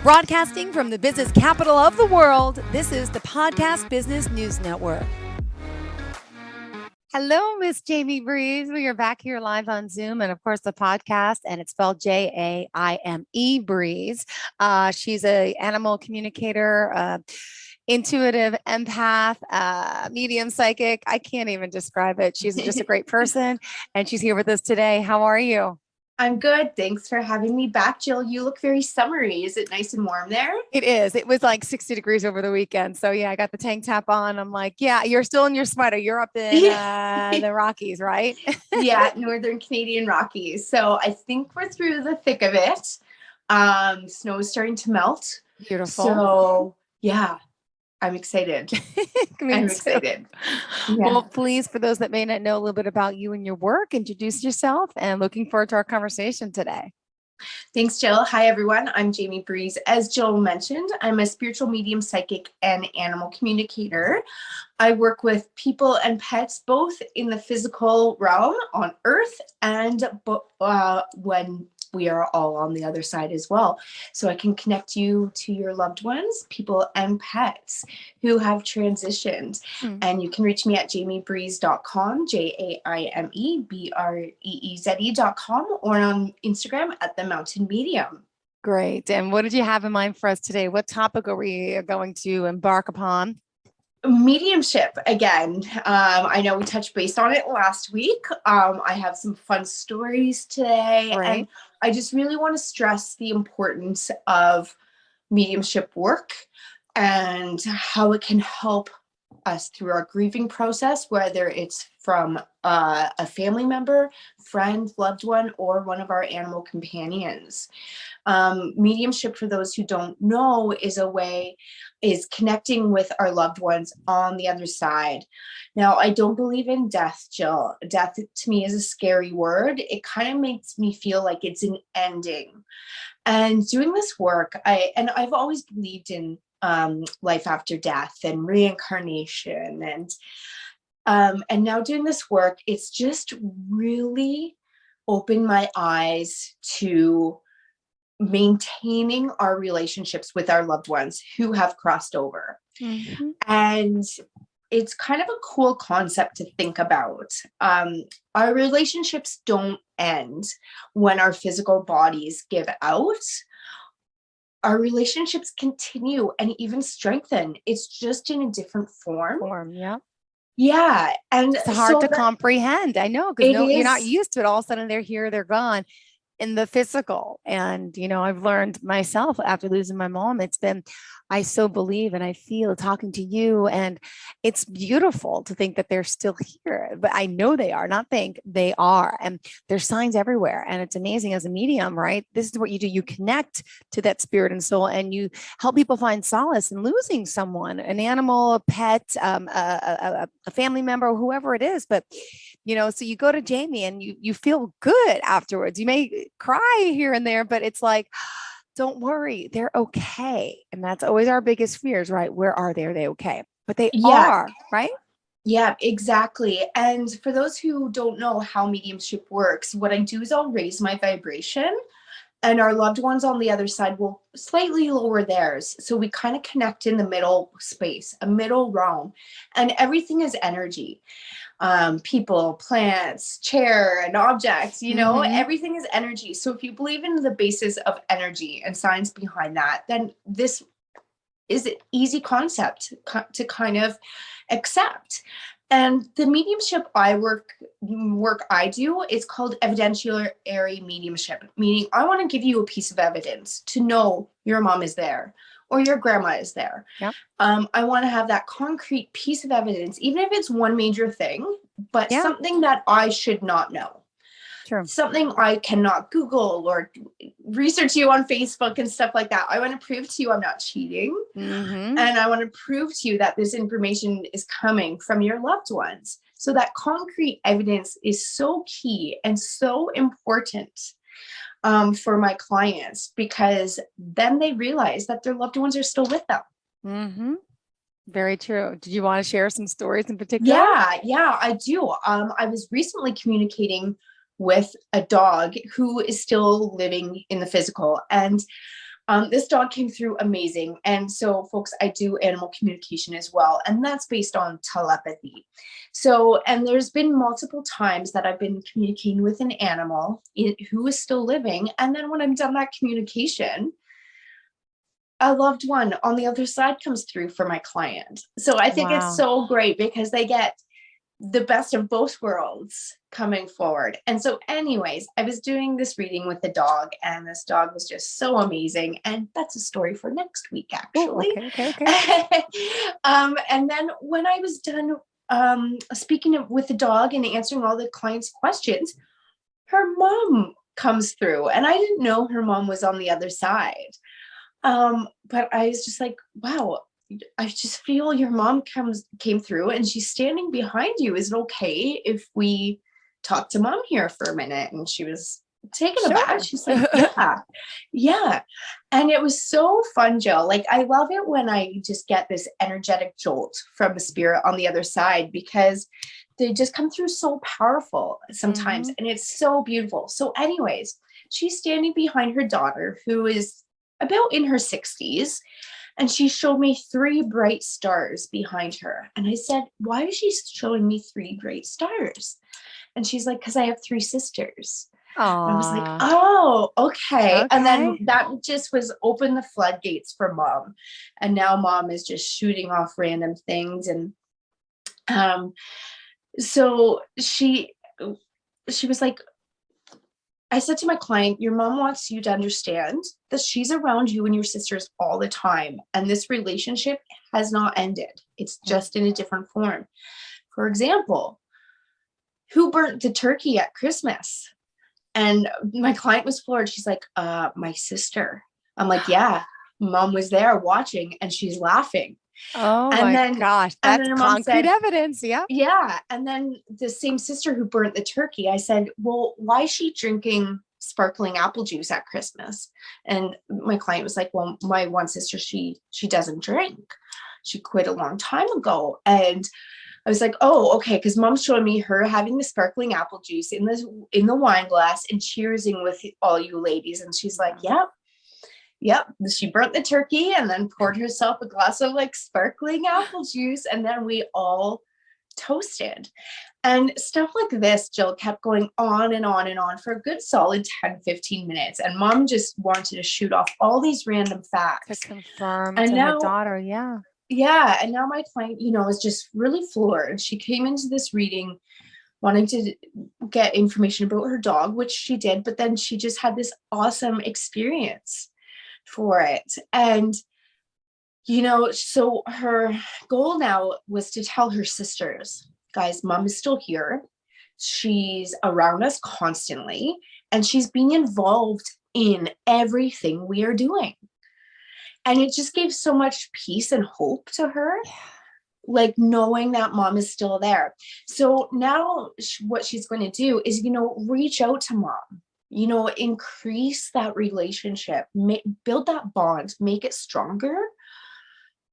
Broadcasting from the business capital of the world, this is the Podcast Business News Network. Hello, Miss Jaime Breeze. We are back here live on Zoom and, of course, the podcast, and it's spelled Jaime Breeze. She's a animal communicator, intuitive empath, medium psychic. I can't even describe it. She's just a great person, and she's here with us today. How are you? I'm good. Thanks for having me back, Jill. You look very summery. Is it nice and warm there? It is. It was like 60 degrees over the weekend. So yeah, I got the tank top on. I'm like, yeah, you're still in your sweater. You're up in the Rockies, right? Yeah, Northern Canadian Rockies. So I think we're through the thick of it. Snow is starting to melt. Beautiful. So yeah, I'm excited. I'm excited. Yeah. Well, please, for those that may not know a little bit about you and your work, introduce yourself, and looking forward to our conversation today. Thanks, Jill. Hi, everyone. I'm Jaime Breeze. As Jill mentioned, I'm a spiritual medium, psychic, and animal communicator. I work with people and pets, both in the physical realm on Earth and when we are all on the other side as well. So I can connect you to your loved ones, people and pets who have transitioned. And you can reach me at jaimebreeze.com, JAIMEBREEZE.com, or on Instagram at The Mountain Medium. Great. And what did you have in mind for us today? What topic are we going to embark upon? Mediumship again. I know we touched base on it last week. I have some fun stories today, and I just really want to stress the importance of mediumship work and how it can help us through our grieving process, whether it's from a family member, friend, loved one, or one of our animal companions. Mediumship, for those who don't know, is connecting with our loved ones on the other side. Now, I don't believe in death, Jill. Death to me is a scary word. It kind of makes me feel like it's an ending. And doing this work, I've always believed in life after death and reincarnation, and now doing this work, it's just really opened my eyes to maintaining our relationships with our loved ones who have crossed over. And it's kind of a cool concept to think about. Our relationships don't end when our physical bodies give out. Our relationships continue and even strengthen. It's just in a different form. Yeah. And it's hard to comprehend. I know, because you're not used to it. All of a sudden they're here, they're gone in the physical. And, I've learned myself after losing my mom, I so believe and I feel talking to you, and it's beautiful to think that they're still here, but I know they are, not think, they are. And there's signs everywhere. And it's amazing as a medium, right? This is what you do. You connect to that spirit and soul, and you help people find solace in losing someone, an animal, a pet, a family member, whoever it is. But, so you go to Jaime and you feel good afterwards. You may cry here and there, but it's like, don't worry, they're okay. And that's always our biggest fears, right? Where are they? Are they okay? But they are, right? Yeah, exactly. And for those who don't know how mediumship works, what I do is I'll raise my vibration, and our loved ones on the other side will slightly lower theirs. So we kind of connect in the middle space, a middle realm, and everything is energy. People, plants, chair, and objects, everything is energy. So if you believe in the basis of energy and science behind that, then this is an easy concept to kind of accept. And the mediumship work I do is called evidentiary mediumship, meaning I want to give you a piece of evidence to know your mom is there or your grandma is there. Yep. I want to have that concrete piece of evidence, even if it's one major thing, but something that I should not know. Sure. Something I cannot Google or research you on Facebook and stuff like that. I want to prove to you I'm not cheating. And I want to prove to you that this information is coming from your loved ones. So that concrete evidence is so key and so important for my clients, because then they realize that their loved ones are still with them. Very true. Did you want to share some stories in particular? Yeah, I do. I was recently communicating with a dog who is still living in the physical, and This dog came through amazing. And so, folks, I do animal communication as well. And that's based on telepathy. So, and there's been multiple times that I've been communicating with an animal who is still living. And then when I'm done that communication, a loved one on the other side comes through for my client. So I think it's so great because they get the best of both worlds coming forward. And so anyways, I was doing this reading with the dog, and this dog was just so amazing. And that's a story for next week, actually. Ooh, okay. And then when I was done speaking with the dog and answering all the clients' questions, her mom comes through, and I didn't know her mom was on the other side. But I was just like, wow, I just feel your mom came through and she's standing behind you. Is it okay if we talk to mom here for a minute? And she was taken aback. She's like, yeah. And it was so fun, Jill. Like, I love it when I just get this energetic jolt from a spirit on the other side, because they just come through so powerful sometimes. And it's so beautiful. So anyways, she's standing behind her daughter, who is about in her 60s. And she showed me 3 bright stars behind her. And I said, why is she showing me 3 bright stars? And she's like, because I have 3 sisters. And I was like, oh, okay. And then that just was open the floodgates for mom. And now mom is just shooting off random things. And so she was like, I said to my client, your mom wants you to understand that she's around you and your sisters all the time. And this relationship has not ended. It's just in a different form. For example, who burnt the turkey at Christmas? And my client was floored. She's like, my sister. I'm like, yeah, mom was there watching and she's laughing. Oh and my gosh, that's concrete evidence. Yeah. Yeah. And then the same sister who burnt the turkey, I said, well, why is she drinking sparkling apple juice at Christmas? And my client was like, well, my one sister, she doesn't drink. She quit a long time ago. And I was like, oh, okay. Cause mom's showing me her having the sparkling apple juice in the wine glass and cheersing with all you ladies. And she's like, yep. She burnt the turkey and then poured herself a glass of like sparkling apple juice. And then we all toasted. And stuff like this, Jill, kept going on and on and on for a good solid 10, 15 minutes. And mom just wanted to shoot off all these random facts. To confirm to her daughter. Yeah. Yeah. And now my client, is just really floored. She came into this reading wanting to get information about her dog, which she did. But then she just had this awesome experience for it. And so her goal now was to tell her sisters, guys, mom is still here. She's around us constantly, and she's being involved in everything we are doing. And it just gave so much peace and hope to her, like knowing that mom is still there. So now what she's going to do is, reach out to mom, increase that relationship, build that bond, make it stronger.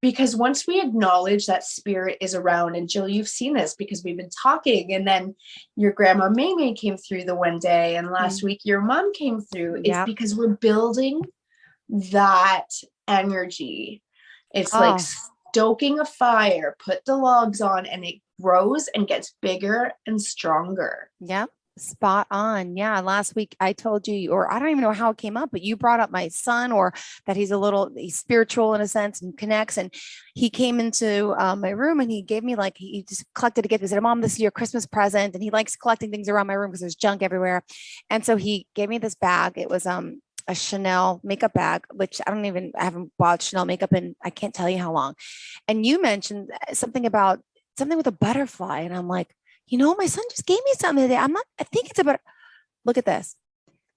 Because once we acknowledge that spirit is around, and Jill, you've seen this because we've been talking, and then your grandma May came through the one day, and last week your mom came through. It's because we're building that energy. It's like stoking a fire, put the logs on, and it grows and gets bigger and stronger. Yep. Spot on. Yeah. Last week I told you, or I don't even know how it came up, but you brought up my son, or that he's spiritual in a sense and connects. And he came into my room and he gave me he just collected a gift. He said, Mom, this is your Christmas present. And he likes collecting things around my room because there's junk everywhere. And so he gave me this bag. It was a Chanel makeup bag, which I haven't bought Chanel makeup in, I can't tell you how long. And you mentioned something with a butterfly. And I'm like, my son just gave me something today. I think it's about, look at this.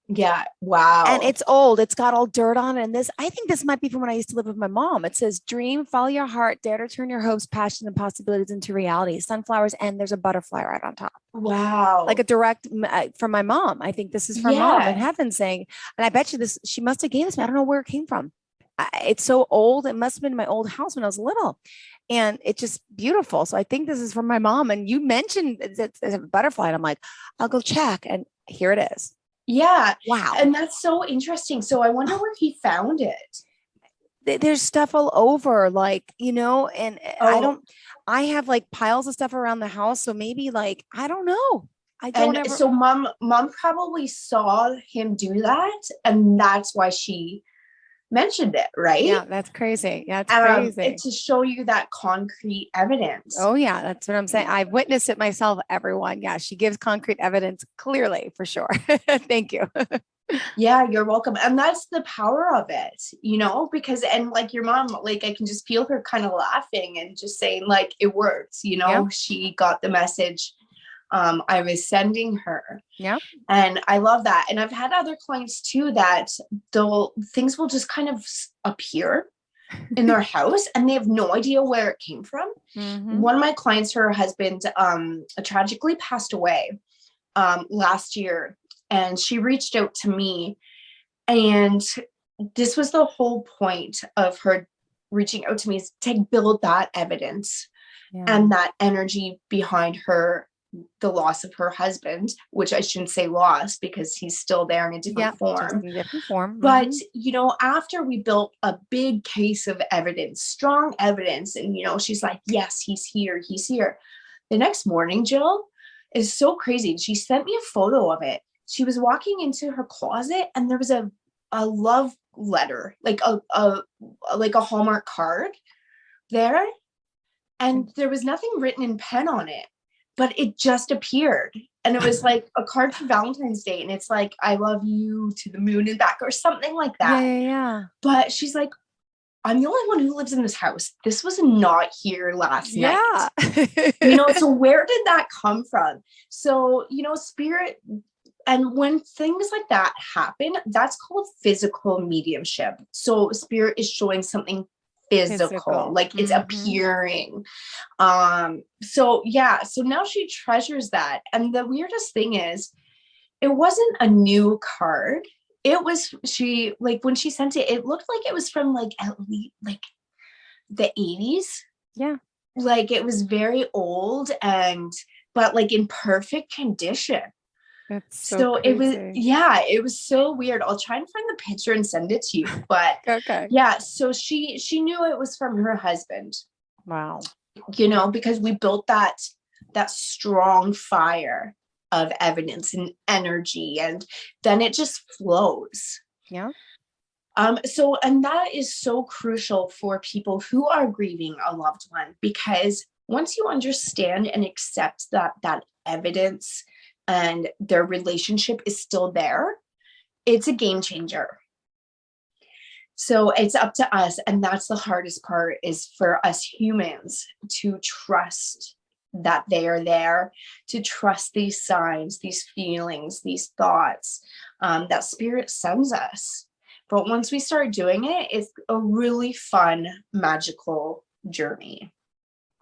Yeah. Wow. And it's old. It's got all dirt on it. And I think this might be from when I used to live with my mom. It says, dream, follow your heart, dare to turn your hopes, passion, and possibilities into reality. Sunflowers. And there's a butterfly right on top. Wow. Like a direct from my mom. I think this is from mom in heaven saying, and I bet you she must've gave this to me. I don't know where it came from. It's so old. It must've been my old house when I was little. And it's just beautiful. So I think this is from my mom. And you mentioned it's a butterfly. And I'm like, I'll go check. And here it is. Yeah. Wow. And that's so interesting. So I wonder where he found it. There's stuff all over, like, and Oh, I have like piles of stuff around the house. So maybe like, I don't know. I don't and ever. so mom probably saw him do that, and that's why she mentioned it, right? Yeah, that's crazy. Yeah, it's crazy. To show you that concrete evidence. Oh yeah, that's what I'm saying. I've witnessed it myself, everyone. Yeah, she gives concrete evidence clearly for sure. Thank you. Yeah, you're welcome. And that's the power of it, because, and like your mom, like I can just feel her kind of laughing and just saying, like, it works, Yeah. she got the message I was sending her. Yeah. And I love that. And I've had other clients too that things will just kind of appear in their house and they have no idea where it came from. Mm-hmm. One of my clients, her husband tragically passed away last year, and she reached out to me, and this was the whole point of her reaching out to me, is to build that evidence and that energy behind the loss of her husband, which I shouldn't say loss because he's still there in a different form. In a different form. But, after we built a big case of evidence, strong evidence, and, she's like, yes, he's here. He's here. The next morning, Jill, is so crazy. She sent me a photo of it. She was walking into her closet and there was a love letter, like a Hallmark card there. And there was nothing written in pen on it, but it just appeared. And it was like a card for Valentine's Day. And it's like, I love you to the moon and back, or something like that. Yeah. But she's like, I'm the only one who lives in this house. This was not here last night. So where did that come from? So, spirit, and when things like that happen, that's called physical mediumship. So spirit is showing something physical. Like it's appearing. So now she treasures that. And the weirdest thing is, it wasn't a new card. It was, when she sent it, it looked like it was from like at least like the 80s. Yeah. Like it was very old but like in perfect condition. That's so it was so weird. I'll try and find the picture and send it to you. But okay. Yeah, so she knew it was from her husband. Wow. Because we built that strong fire of evidence and energy, and then it just flows. Yeah. And that is so crucial for people who are grieving a loved one, because once you understand and accept that evidence and their relationship is still there, it's a game changer. So it's up to us. And that's the hardest part, is for us humans to trust that they are there, to trust these signs, these feelings, these thoughts that spirit sends us. But once we start doing it, it's a really fun, magical journey.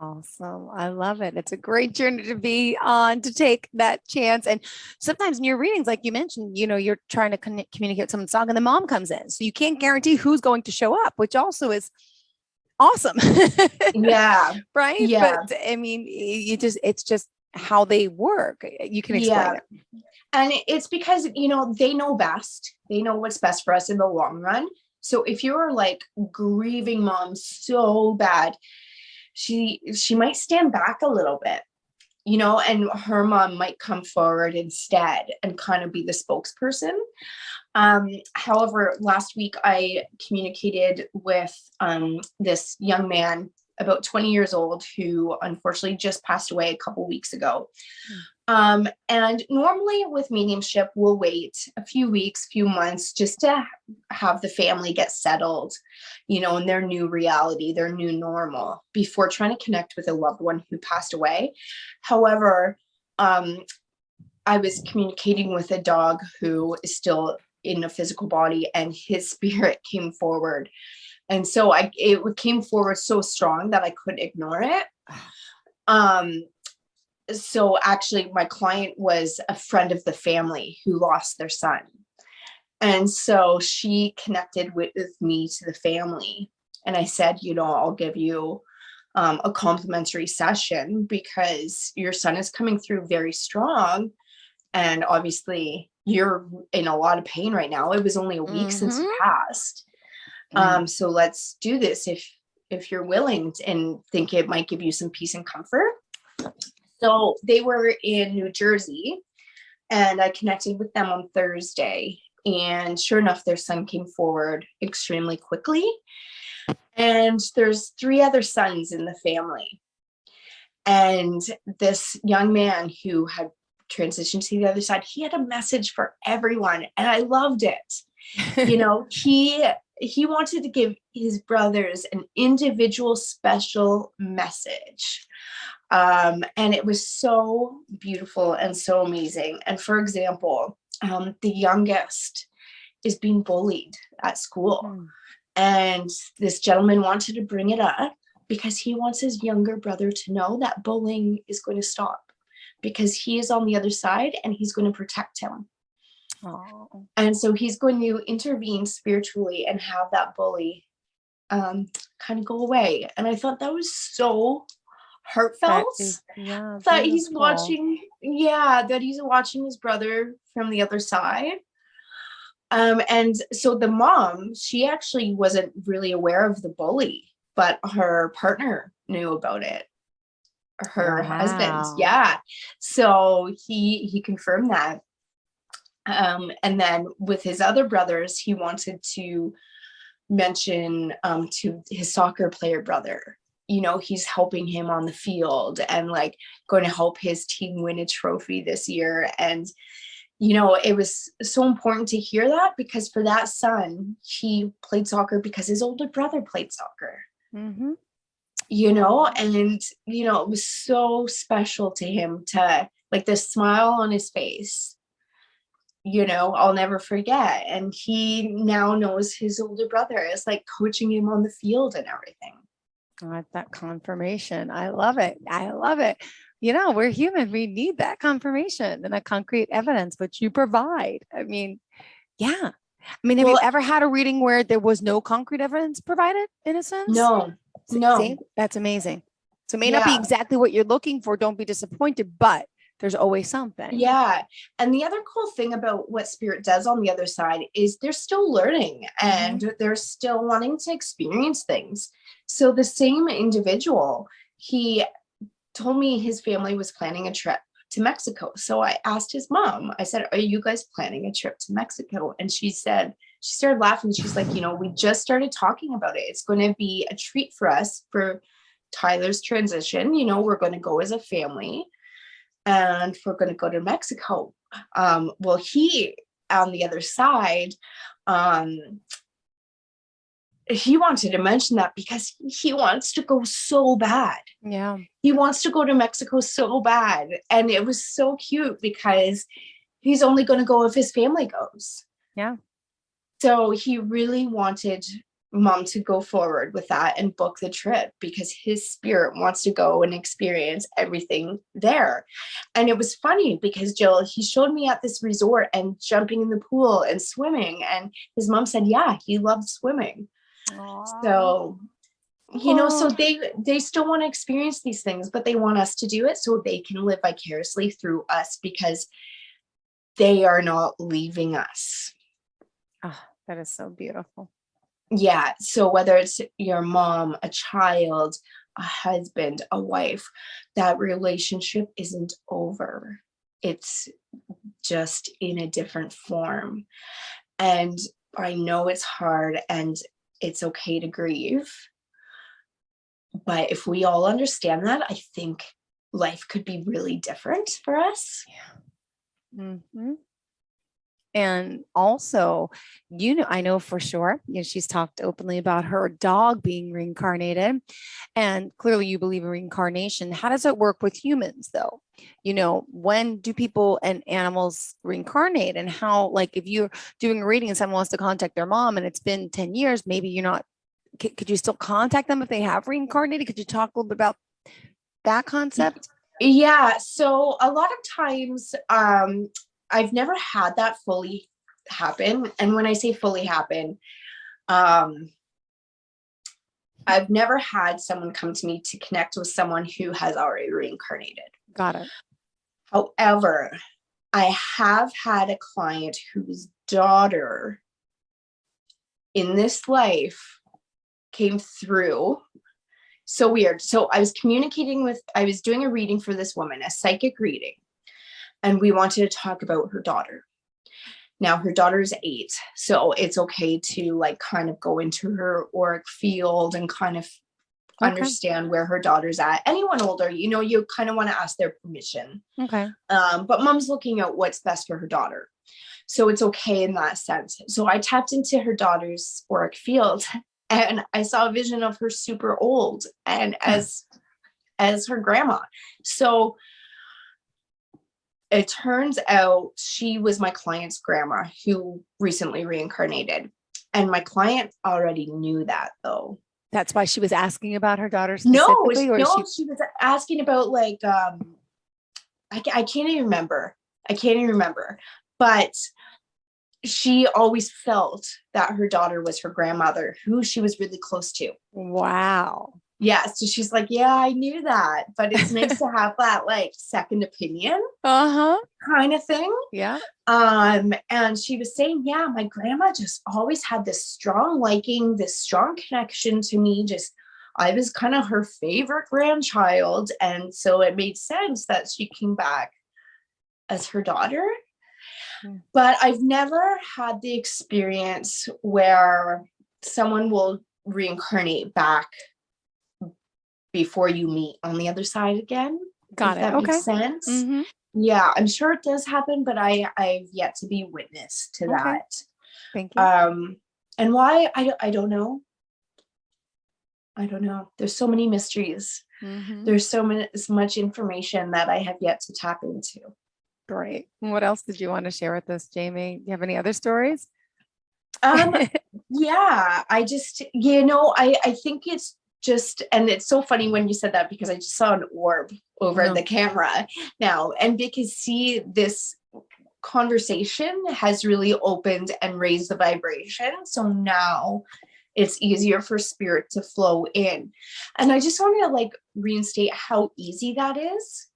Awesome. I love it. It's a great journey to be on, to take that chance. And sometimes in your readings, like you mentioned, you're trying to communicate with someone's song and the mom comes in. So you can't guarantee who's going to show up, which also is awesome. Yeah. Right. Yeah. But I mean, it's just how they work. You can explain it. And it's because, they know best. They know what's best for us in the long run. So if you're like grieving mom so bad, she might stand back a little bit, and her mom might come forward instead and kind of be the spokesperson. However, last week I communicated with this young man, about 20 years old, who unfortunately just passed away a couple weeks ago. And normally with mediumship, we'll wait a few weeks, few months, just to have the family get settled, in their new reality, their new normal, before trying to connect with a loved one who passed away. However, I was communicating with a dog who is still in a physical body, and his spirit came forward. And so it came forward so strong that I couldn't ignore it. So actually my client was a friend of the family who lost their son. And so she connected with me to the family. And I said, I'll give you a complimentary session because your son is coming through very strong. And obviously you're in a lot of pain right now. It was only a week since you passed. So let's do this if you're willing and think it might give you some peace and comfort. So they were in New Jersey, and I connected with them on Thursday. And sure enough, their son came forward extremely quickly. And there's 3 other sons in the family. And this young man who had transitioned to the other side, he had a message for everyone. And I loved it. You know, he wanted to give his brothers an individual special message. And it was so beautiful and so amazing. And for example, the youngest is being bullied at school. And this gentleman wanted to bring it up because he wants his younger brother to know that bullying is going to stop, because he is on the other side and he's going to protect him. Oh. And so he's going to intervene spiritually and have that bully kind of go away. And I thought that was so heartfelt. That he's watching, that he's watching his brother from the other side. And so the mom, she actually wasn't really aware of the bully, but her partner knew about it. Her husband. Yeah. So he confirmed that. And then with his other brothers, he wanted to mention to his soccer player brother, you know, he's helping him on the field and like going to help his team win a trophy this year. And, you know, it was so important to hear that, because for that son, he played soccer because his older brother played soccer. You know, and, you know, it was so special to him to like the smile on his face. You know, I'll never forget. And he now knows his older brother is like coaching him on the field and everything. That confirmation. I love it. I love it. You know, we're human. We need that confirmation and that concrete evidence, which you provide. I mean, yeah. I mean, have you ever had a reading where there was no concrete evidence provided, in a sense? No. See? That's amazing. So it may not be exactly what you're looking for. Don't be disappointed, but there's always something. Yeah. And the other cool thing about what spirit does on the other side is they're still learning and they're still wanting to experience things. So the same individual, he told me his family was planning a trip to Mexico. So I asked his mom, I said, are you guys planning a trip to Mexico? And she said, she started laughing. She's like, you know, we just started talking about it. It's going to be a treat for us for Tyler's transition. You know, we're going to go as a family. And we're going to go to Mexico. Well, he, on the other side, he wanted to mention that because he wants to go so bad. Yeah. He wants to go to Mexico so bad. And it was so cute because he's only going to go if his family goes. Yeah. So he really wanted mom to go forward with that and book the trip because his spirit wants to go and experience everything there. And it was funny because Jill, he showed me at this resort and jumping in the pool and swimming, and his mom said, yeah, he loved swimming. Aww. So, you know, so they still want to experience these things, but they want us to do it so they can live vicariously through us, because they are not leaving us. Oh, that is so beautiful. Yeah. So whether it's your mom, a child, a husband, a wife, that relationship isn't over. It's just in a different form. And I know it's hard and it's okay to grieve. But if we all understand that, I think life could be really different for us. Yeah. Mm-hmm. And also, you know, I know for sure, you know, she's talked openly about her dog being reincarnated, and clearly you believe in reincarnation. How does it work with humans though? You know, when do people and animals reincarnate, and how, like if you're doing a reading and someone wants to contact their mom and it's been 10 years, maybe you're not, could you still contact them if they have reincarnated? Could you talk a little bit about that concept? Yeah. So a lot of times, I've never had that fully happen. And when I say fully happen, I've never had someone come to me to connect with someone who has already reincarnated. Got it. However, I have had a client whose daughter in this life came through. So weird. So I was doing a reading for this woman, a psychic reading, and we wanted to talk about her daughter. Now her daughter is 8, so it's okay to like kind of go into her auric field and kind of understand where her daughter's at. Anyone older, you kind of want to ask their permission. Okay. But mom's looking at what's best for her daughter. So it's okay in that sense. So I tapped into her daughter's auric field and I saw a vision of her super old and as her grandma. So it turns out she was my client's grandma who recently reincarnated. And my client already knew that, though. That's why she was asking about her daughter specifically? She was asking about like, I can't even remember. But she always felt that her daughter was her grandmother, who she was really close to. Wow. Yeah. So she's like, yeah, I knew that, but it's nice to have that like second opinion kind of thing. Yeah. And she was saying, yeah, my grandma just always had this strong liking, this strong connection to me. I was kind of her favorite grandchild. And so it made sense that she came back as her daughter. But I've never had the experience where someone will reincarnate back before you meet on the other side again. Got it. That makes sense. Mm-hmm. Yeah, I'm sure it does happen, but I've yet to be witness to that. Thank you. And why? I don't know. There's so many mysteries. Mm-hmm. There's so much information that I have yet to tap into. Great. What else did you want to share with us, Jaime? Do you have any other stories? Yeah, I just, I think it's just, and it's so funny when you said that because I just saw an orb over the camera now. And because this conversation has really opened and raised the vibration. So now it's easier for spirit to flow in. And I just want to like reinstate how easy that is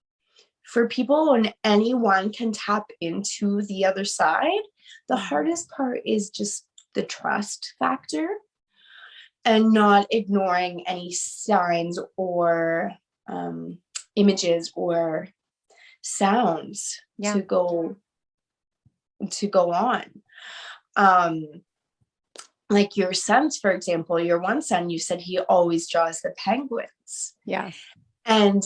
for people, and anyone can tap into the other side. The hardest part is just the trust factor and not ignoring any signs or images or sounds to go on. Like your sons, for example, your one son, you said he always draws the penguins. Yeah. And,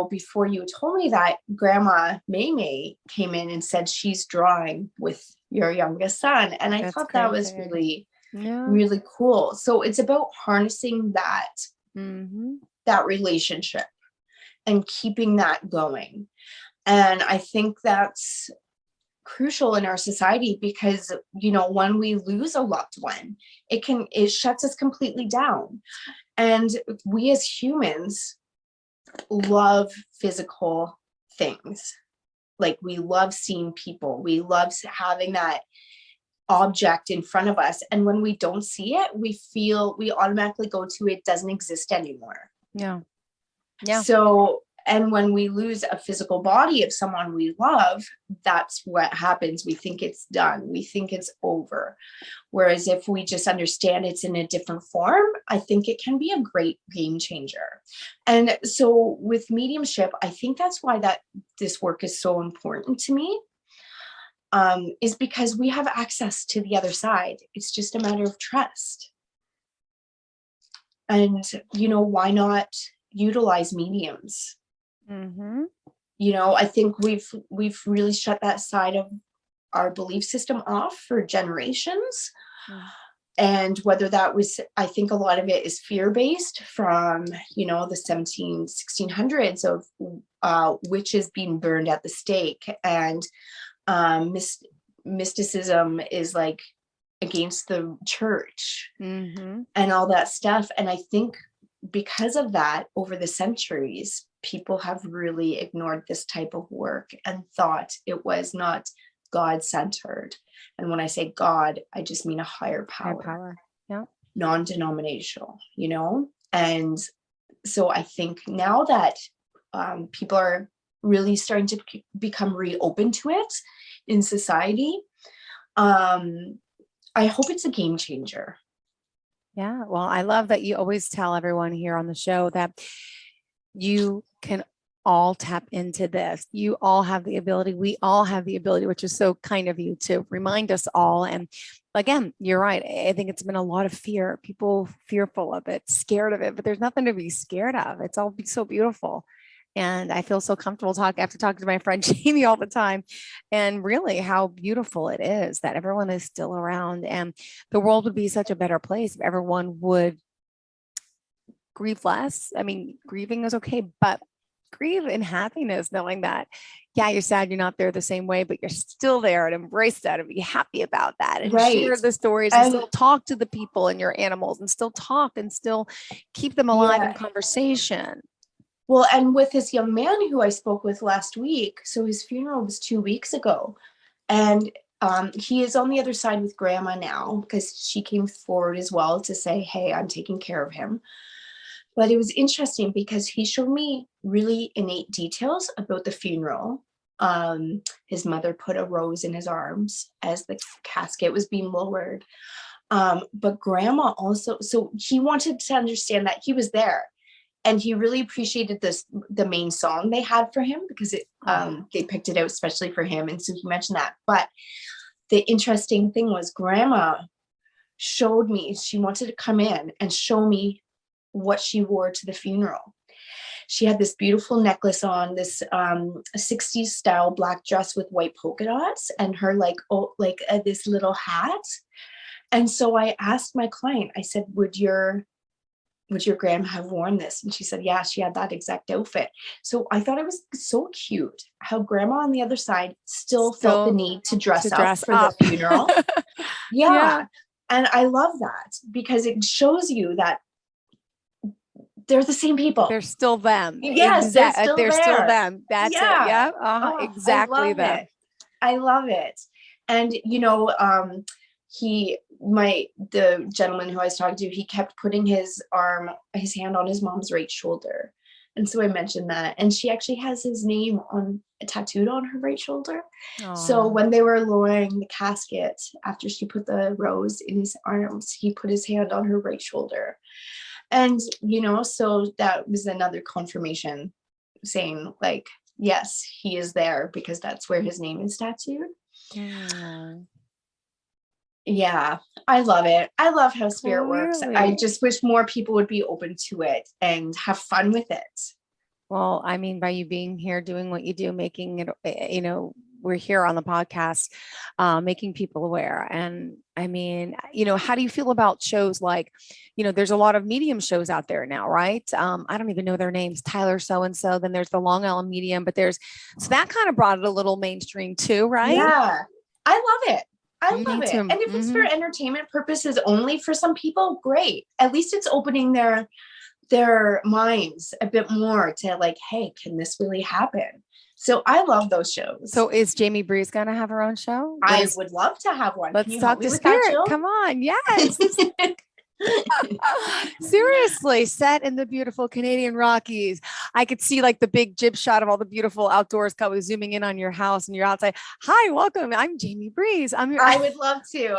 before you told me that, Grandma May came in and said she's drawing with your youngest son. And I thought that was really, really cool. So it's about harnessing that, that relationship and keeping that going. And I think that's crucial in our society because, when we lose a loved one, it shuts us completely down. And we as humans love physical things. Like we love seeing people. We love having that object in front of us. And when we don't see it, we automatically go to it doesn't exist anymore. Yeah. So, and when we lose a physical body of someone we love, that's what happens. We think it's done. We think it's over. Whereas if we just understand it's in a different form, I think it can be a great game changer. And so with mediumship, I think that's why this work is so important to me, is because we have access to the other side. It's just a matter of trust. And, why not utilize mediums? I think we've really shut that side of our belief system off for generations. And whether that was, I think a lot of it is fear-based from, the 1600s of witches being burned at the stake, and mysticism is like against the church and all that stuff. And I think because of that, over the centuries, people have really ignored this type of work and thought it was not God-centered. And when I say God, I just mean a higher power. Non-denominational, And so I think now that people are really starting to become reopened to it in society. I hope it's a game changer. Yeah. Well, I love that you always tell everyone here on the show that you can all tap into this. You all have the ability. We all have the ability, which is so kind of you to remind us all. And again, you're right. I think it's been a lot of fear, people fearful of it, scared of it, but there's nothing to be scared of. It's all so beautiful. And I feel so comfortable after talking to my friend Jamie all the time, and really how beautiful it is that everyone is still around, and the world would be such a better place if everyone would grieve less. I mean, grieving is okay, but grieve in happiness, knowing that, yeah, you're sad, you're not there the same way, but you're still there, and embrace that and be happy about that, and share the stories and still talk to the people and your animals, and still talk and still keep them alive in conversation. Well, and with this young man who I spoke with last week, so his funeral was 2 weeks ago, and he is on the other side with grandma now, because she came forward as well to say, hey, I'm taking care of him. But it was interesting because he showed me really innate details about the funeral. His mother put a rose in his arms as the casket was being lowered. But grandma also, so he wanted to understand that he was there. And he really appreciated the main song they had for him, because they picked it out especially for him. And so he mentioned that. But the interesting thing was grandma showed me, she wanted to come in and show me what she wore to the funeral. She had this beautiful necklace on, this 60s style black dress with white polka dots, and her this little hat. And so I asked my client, I said, would your grandma have worn this? And she said, yeah, she had that exact outfit. So I thought it was so cute how grandma on the other side still felt the need to dress up for the funeral. Yeah. And I love that, because it shows you that they're the same people. They're still them. Yes, they're still them. That's it. Yeah. Exactly them. I love it. And the gentleman who I was talking to, he kept putting his hand on his mom's right shoulder. And so I mentioned that. And she actually has his name tattooed on her right shoulder. Aww. So when they were lowering the casket, after she put the rose in his arms, he put his hand on her right shoulder. And, so that was another confirmation saying, like, yes, he is there, because that's where his name is tattooed. Mm. Yeah, I love it. I love how spirit works. I just wish more people would be open to it and have fun with it. Well, I mean, by you being here, doing what you do, making it, we're here on the podcast, making people aware. And I mean, how do you feel about shows like, there's a lot of medium shows out there now, right? I don't even know their names, Tyler so-and-so, then there's the Long Island Medium, so that kind of brought it a little mainstream too, right? Yeah, I love it. I love it. And if it's for entertainment purposes only for some people, great. At least it's opening their minds a bit more to like, hey, can this really happen? So I love those shows. So is Jamie Breeze going to have her own show? I would love to have one. Let's talk to Spirit. Come on. Yes. Seriously, set in the beautiful Canadian Rockies. I could see like the big jib shot of all the beautiful outdoors cover zooming in on your house, and you're outside. Hi, welcome. I'm Jamie Breeze. I would love to.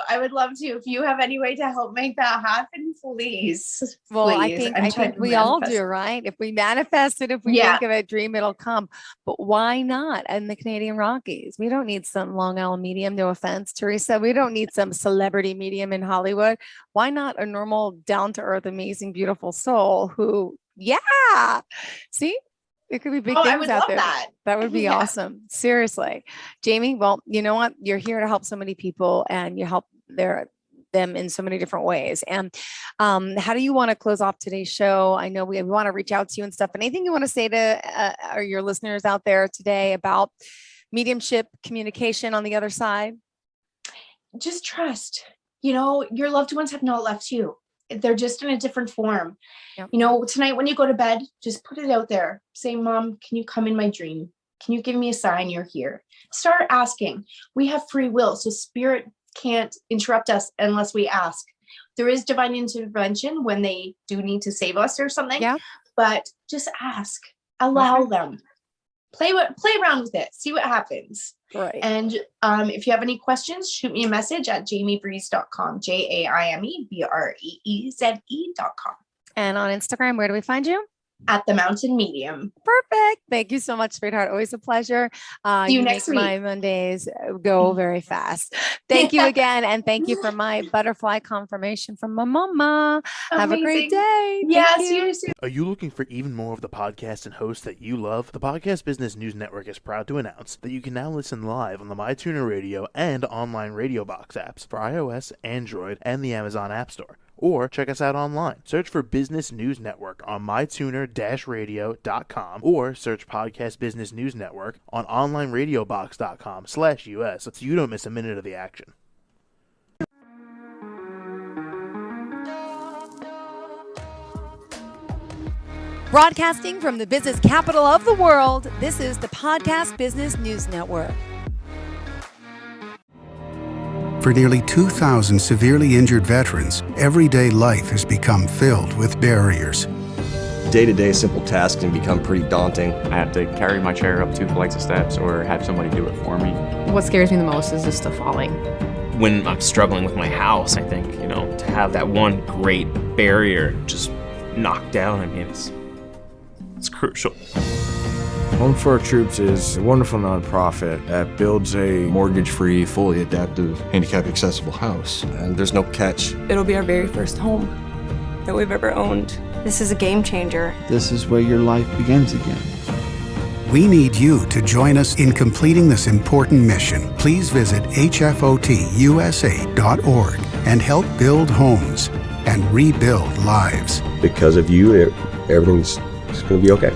If you have any way to help make that happen, please. Well, please. I think we all do, right? If we manifest it, if we think of a dream, it'll come. But why not in the Canadian Rockies? We don't need some Long Island medium. No offense, Teresa. We don't need some celebrity medium in Hollywood. Why not a normal, down-to-earth, amazing, beautiful soul who, see, it could be big things out there. That would be awesome. Seriously. Jamie, well, you know what? You're here to help so many people, and you help them in so many different ways. And how do you want to close off today's show? I know we want to reach out to you and stuff. Anything you want to say to your listeners out there today about mediumship, communication on the other side? Just trust. Your loved ones have not left you. They're just in a different form. Yep. Tonight when you go to bed, just put it out there. Say, Mom, can you come in my dream? Can you give me a sign you're here? Start asking. We have free will, so spirit can't interrupt us unless we ask. There is divine intervention when they do need to save us or something. Yeah. But just ask. Allow them. play around with it, see what happens. Right. And if you have any questions, shoot me a message at jaimebreeze.com, JAIMEBREEZE.com. And on Instagram, where do we find you? At The Mountain Medium. Perfect. Thank you so much, sweetheart. Always a pleasure. See you next week. My Mondays go very fast. Thank you again. And thank you for my butterfly confirmation from my mama. Amazing. Have a great day. Yes, you too. Are you looking for even more of the podcasts and hosts that you love? The Podcast Business News Network is proud to announce that you can now listen live on the MyTuner Radio and online Radio Box apps for iOS, Android, and the Amazon App Store. Or check us out online. Search for Business News Network on mytuner-radio.com or search Podcast Business News Network on onlineradiobox.com/US so you don't miss a minute of the action. Broadcasting from the business capital of the world, this is the Podcast Business News Network. For nearly 2,000 severely injured veterans, everyday life has become filled with barriers. Day-to-day simple tasks can become pretty daunting. I have to carry my chair up 2 flights of steps or have somebody do it for me. What scares me the most is just the falling. When I'm struggling with my house, I think, to have that one great barrier just knocked down, it's crucial. Home for Our Troops is a wonderful nonprofit that builds a Mortgage-free, fully adaptive, handicap-accessible house. And there's no catch. It'll be our very first home that we've ever owned. This is a game changer. This is where your life begins again. We need you to join us in completing this important mission. Please visit hfotusa.org and help build homes and rebuild lives. Because of you, everything's going to be okay.